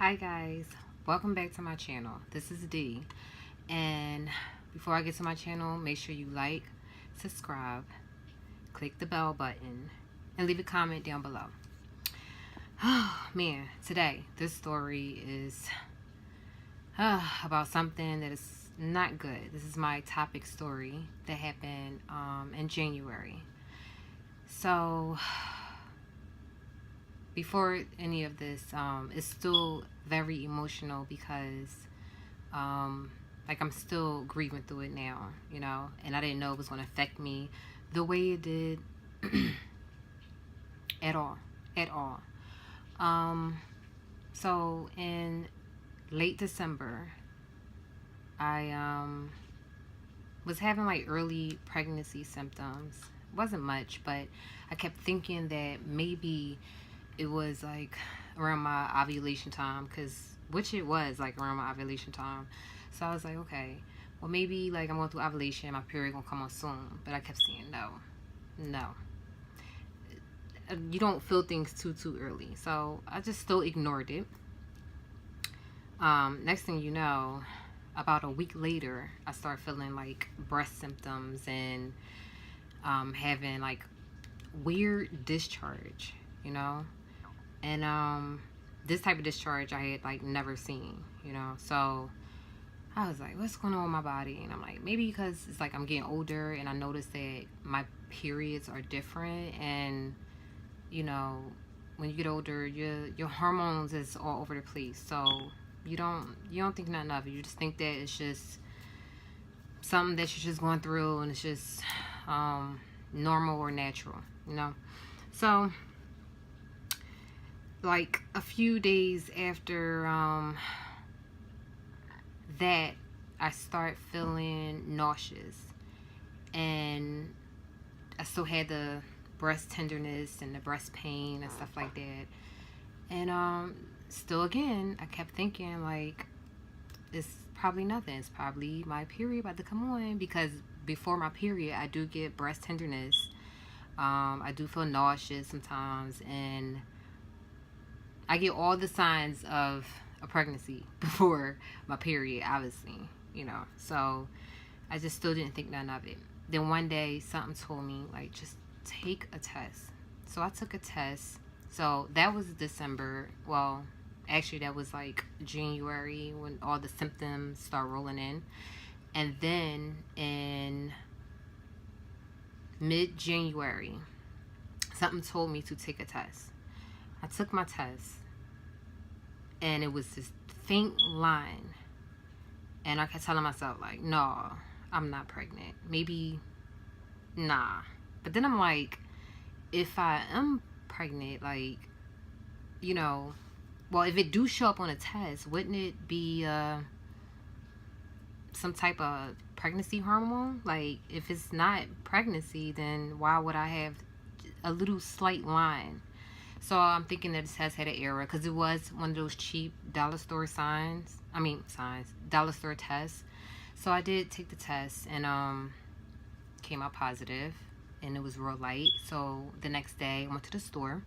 Hi guys, welcome back to my channel. This is D, and before I get to my channel, make sure you like, subscribe, click the bell button, and leave a comment down below. Oh man, today this story is about something that is not good. This is my topic story that happened in January. So before any of this, it's still very emotional because I'm still grieving through it now, and I didn't know it was going to affect me the way it did at all. Um, so in late December, I was having like early pregnancy symptoms. It wasn't much, but I kept thinking that maybe it was like around my ovulation time, which it was like around my ovulation time. So I was like, okay, well maybe like I'm going through ovulation, my period gonna come on soon. But I kept saying no. You don't feel things too early. So I just still ignored it. Next thing you know, about a week later, I start feeling like breast symptoms and having like weird discharge, and this type of discharge I had like never seen, so I was like, what's going on with my body? And I'm like, maybe because it's like I'm getting older and I noticed that my periods are different, and when you get older, your hormones is all over the place, so you don't think nothing of it. You just think that it's just something that you're just going through, and it's just normal or natural, so like a few days after that, I start feeling nauseous, and I still had the breast tenderness and the breast pain and stuff like that. And still again, I kept thinking like, it's probably nothing. It's probably my period about to come on, because before my period, I do get breast tenderness. I do feel nauseous sometimes, and I get all the signs of a pregnancy before my period, obviously, So I just still didn't think none of it. Then one day, something told me, like, just take a test. So I took a test. So that was December. Well, actually, that was like January when all the symptoms start rolling in. And then in mid-January, something told me to take a test. I took my test, and it was this faint line, and I kept telling myself like, no, I'm not pregnant, maybe nah. But then I'm like, if I am pregnant, like, well, if it do show up on a test, wouldn't it be some type of pregnancy hormone? Like, if it's not pregnancy, then why would I have a little slight line? So I'm thinking that this has had an error, because it was one of those cheap dollar store dollar store tests. So I did take the test, and came out positive, and it was real light. So the next day I went to the store,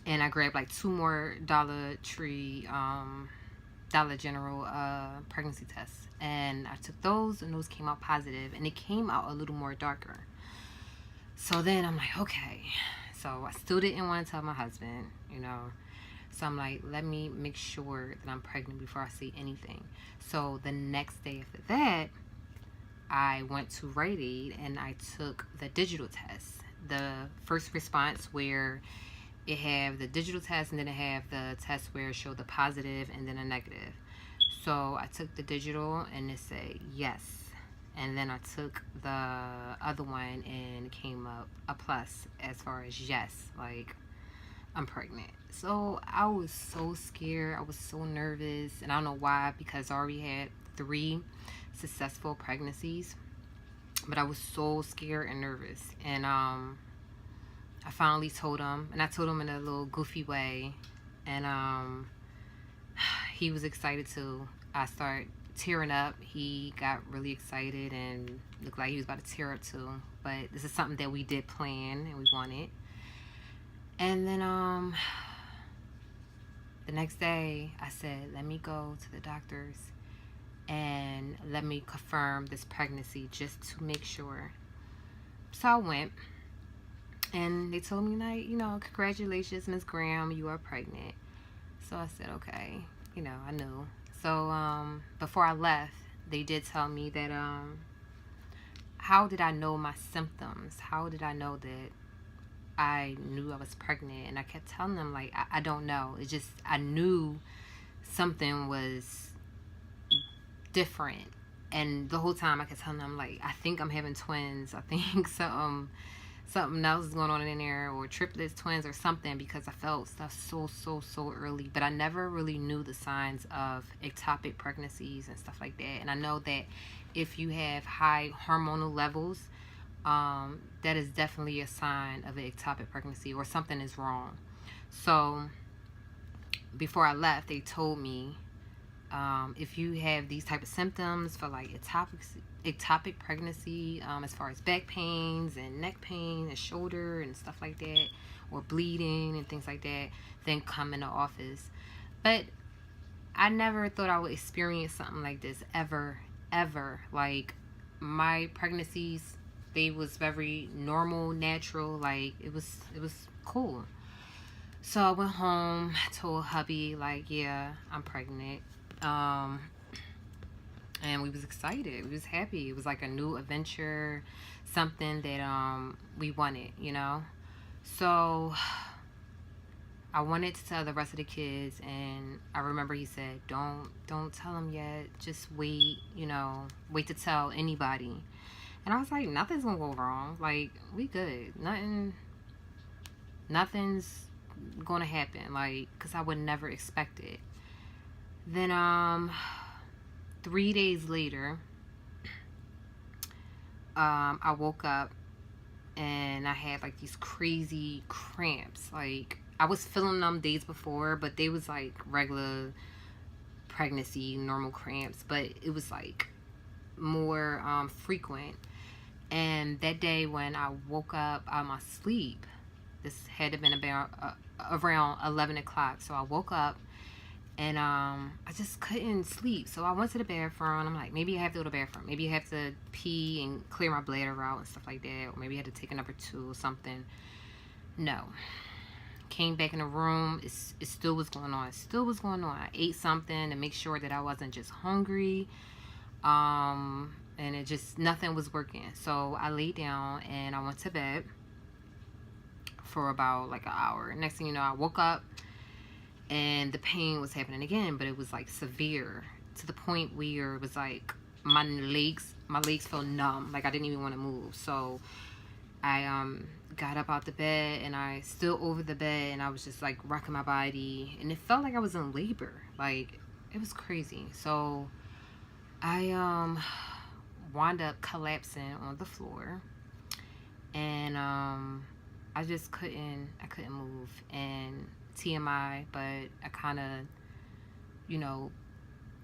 and I grabbed like 2 more Dollar Tree, Dollar General pregnancy tests, and I took those, and those came out positive, and it came out a little more darker. So then I'm like, okay. So I still didn't want to tell my husband, So I'm like, let me make sure that I'm pregnant before I say anything. So the next day after that, I went to Rite Aid and I took the digital test. The first response where it have the digital test, and then it have the test where it showed the positive and then a negative. So I took the digital, and it said yes. And then I took the other one, and it came up a plus as far as yes, like I'm pregnant. So I was so scared. I was so nervous. And I don't know why, because I already had 3 successful pregnancies. But I was so scared and nervous. And I finally told him. And I told him in a little goofy way. And he was excited too. I started tearing up. He got really excited and looked like he was about to tear up too. But this is something that we did plan and we wanted. And then The next day, I said, let me go to the doctors and let me confirm this pregnancy just to make sure. So I went, and they told me, like, congratulations, Miss Graham, you are pregnant. So I said, okay, I knew. So before I left, they did tell me that how did I know my symptoms? How did I know that I knew I was pregnant? And I kept telling them, like, I don't know. It's just, I knew something was different. And the whole time I kept telling them, like, I think I'm having twins. I think something else is going on in there, or triplets, twins, or something, because I felt stuff so early. But I never really knew the signs of ectopic pregnancies and stuff like that. And I know that if you have high hormonal levels, that is definitely a sign of an ectopic pregnancy, or something is wrong. So before I left, they told me, if you have these type of symptoms for like ectopic pregnancy, as far as back pains and neck pain and shoulder and stuff like that, or bleeding and things like that, then come in the office. But I never thought I would experience something like this ever. Like, my pregnancies, they was very normal, natural. Like, it was cool. So I went home, told hubby, like, yeah, I'm pregnant. And we was excited. We was happy. It was like a new adventure, something that we wanted, So I wanted to tell the rest of the kids, and I remember he said, don't tell them yet. Just wait, wait to tell anybody. And I was like, nothing's gonna go wrong. Like, we good. Nothing's gonna happen. Like, cause I would never expect it. Then 3 days later, I woke up and I had like these crazy cramps. Like, I was feeling them days before, but they was like regular pregnancy, normal cramps, but it was like more frequent. And that day when I woke up out of my sleep, this had to have been about around 11 o'clock. So I woke up and I just couldn't sleep. So I went to the bathroom. I'm like, maybe I have to go to the bathroom. Maybe I have to pee and clear my bladder out and stuff like that. Or maybe I had to take a number 2 or something. No. Came back in the room. It still was going on. It still was going on. I ate something to make sure that I wasn't just hungry. And it just, nothing was working. So I laid down and I went to bed for about like an hour. Next thing you know, I woke up and the pain was happening again, but it was like severe to the point where it was like my legs felt numb. Like, I didn't even want to move. So I got up out the bed and I stood over the bed and I was just like rocking my body, and it felt like I was in labor. Like, it was crazy. So I wound up collapsing on the floor, and I just couldn't move. And TMI, but I kind of,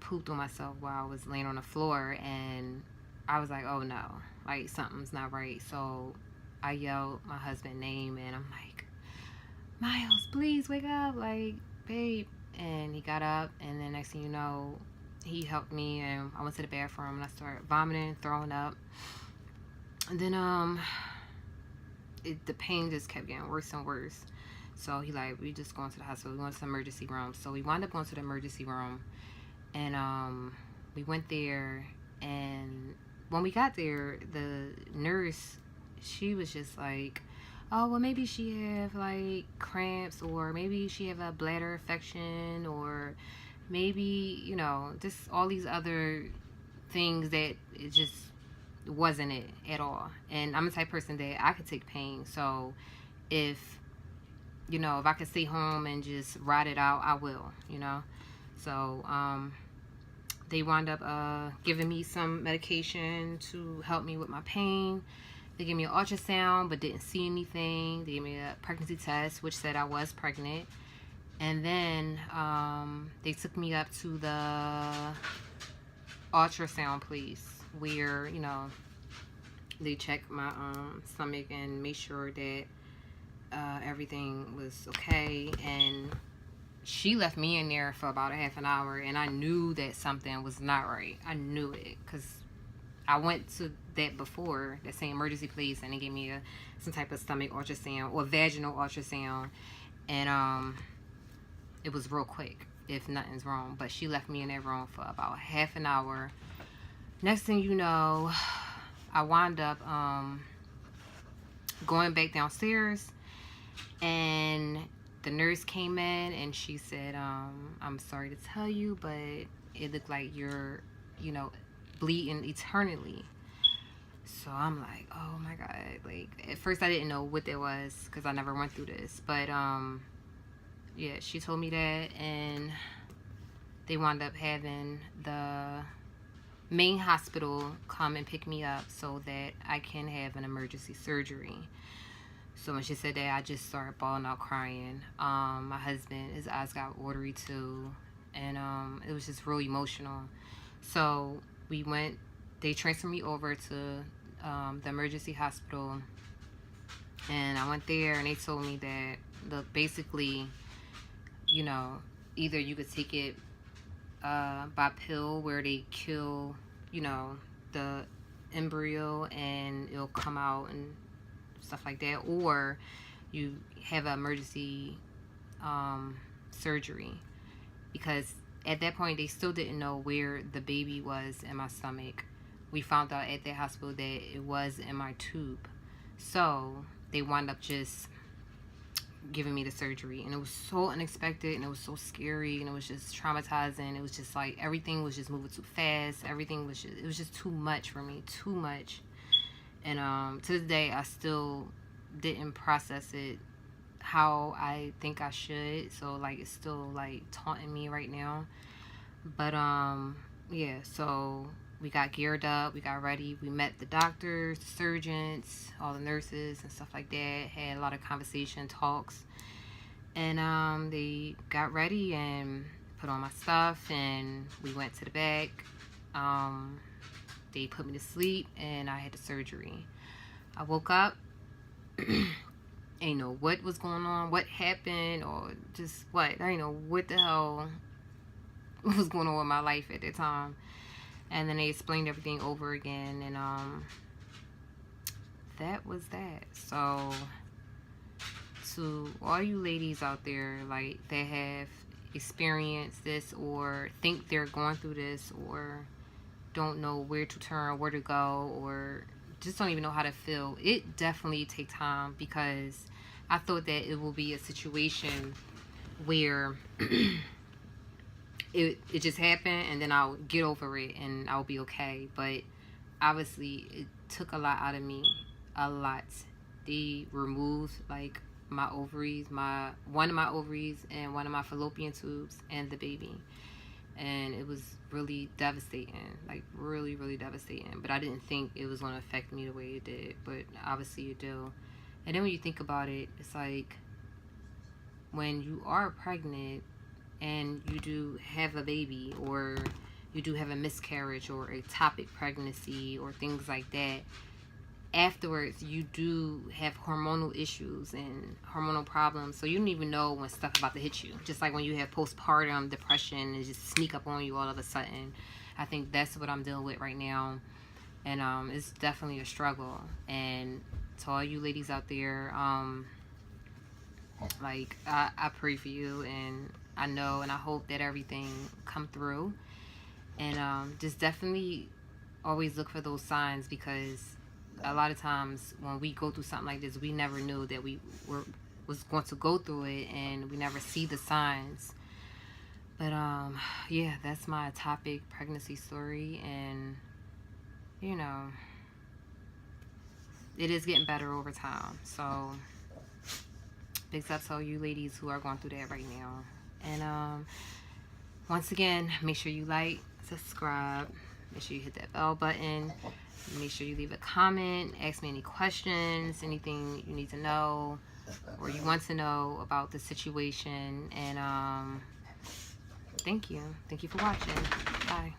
pooped on myself while I was laying on the floor, and I was like, oh no, like, something's not right. So I yelled my husband's name, and I'm like, Miles, please wake up, like, babe. And he got up, and then next thing you know, he helped me, and I went to the bathroom and I started vomiting, throwing up. And then the pain just kept getting worse and worse. So he like, we just going to the hospital. We went to the emergency room. So we wound up going to the emergency room, and we went there. And when we got there, the nurse, she was just like, oh, well, maybe she have like cramps, or maybe she have a bladder infection, or maybe, just all these other things that it just wasn't it at all. And I'm the type of person that I could take pain. So if I could stay home and just ride it out, I will, So they wound up giving me some medication to help me with my pain. They gave me an ultrasound but didn't see anything. They gave me a pregnancy test which said I was pregnant. And then they took me up to the ultrasound place where, they checked my stomach and made sure that everything was okay. And she left me in there for about a half an hour, and I knew that something was not right. I knew it because I went to that before, that same emergency place, and they gave me some type of stomach ultrasound or vaginal ultrasound, and it was real quick if nothing's wrong. But she left me in that room for about half an hour. Next thing you know, I wound up going back downstairs, and the nurse came in and she said, I'm sorry to tell you, but it looked like you're, you know, bleeding eternally. So I'm like, oh my God. Like, at first I didn't know what that was because I never went through this. But yeah, she told me that, and they wound up having the main hospital come and pick me up so that I can have an emergency surgery. So when she said that, I just started bawling out crying. My husband, his eyes got watery too, and it was just real emotional. So we went, they transferred me over to the emergency hospital, and I went there, and they told me that basically, you know, either you could take it by pill where they kill, you know, the embryo and it'll come out and stuff like that, or you have an emergency surgery, because at that point they still didn't know where the baby was in my stomach. We found out at that hospital that it was in my tube, so they wound up just giving me the surgery, and it was so unexpected, and it was so scary, and it was just traumatizing. It was just like everything was just moving too fast. Everything was just, it was just too much for me, too much. And to this day I still didn't process it how I think I should, so like it's still like taunting me right now. But yeah, so we got geared up, we got ready, we met the doctors, the surgeons, all the nurses and stuff like that, had a lot of conversation, talks, and they got ready and put on my stuff, and we went to the back. They put me to sleep, and I had the surgery. I woke up, ain't know what was going on, what happened, or just what, I didn't know what the hell was going on with my life at that time. And then they explained everything over again, and that was that. So to all you ladies out there, like, that have experienced this or think they're going through this or don't know where to turn, where to go, or just don't even know how to feel, it definitely takes time, because I thought that it will be a situation where it just happened and then I'll get over it and I'll be okay. But obviously it took a lot out of me, a lot. They removed like my ovaries, one of my ovaries and one of my fallopian tubes and the baby, and it was really devastating, like really, really devastating. But I didn't think it was going to affect me the way it did, but obviously it do. And then when you think about it, it's like when you are pregnant and you do have a baby, or you do have a miscarriage or ectopic pregnancy or things like that, afterwards you do have hormonal issues and hormonal problems, so you don't even know when stuff about to hit you. Just like when you have postpartum depression and just sneak up on you all of a sudden. I think that's what I'm dealing with right now, and it's definitely a struggle. And to all you ladies out there, like I pray for you, and I know and I hope that everything come through. And just definitely always look for those signs, because a lot of times when we go through something like this, we never knew that we was going to go through it, and we never see the signs. But yeah, that's my topic, pregnancy story. And you know, it is getting better over time. So big ups to all you ladies who are going through that right now. And once again, make sure you like, subscribe, make sure you hit that bell button, make sure you leave a comment, ask me any questions, anything you need to know or you want to know about the situation. And thank you for watching. Bye.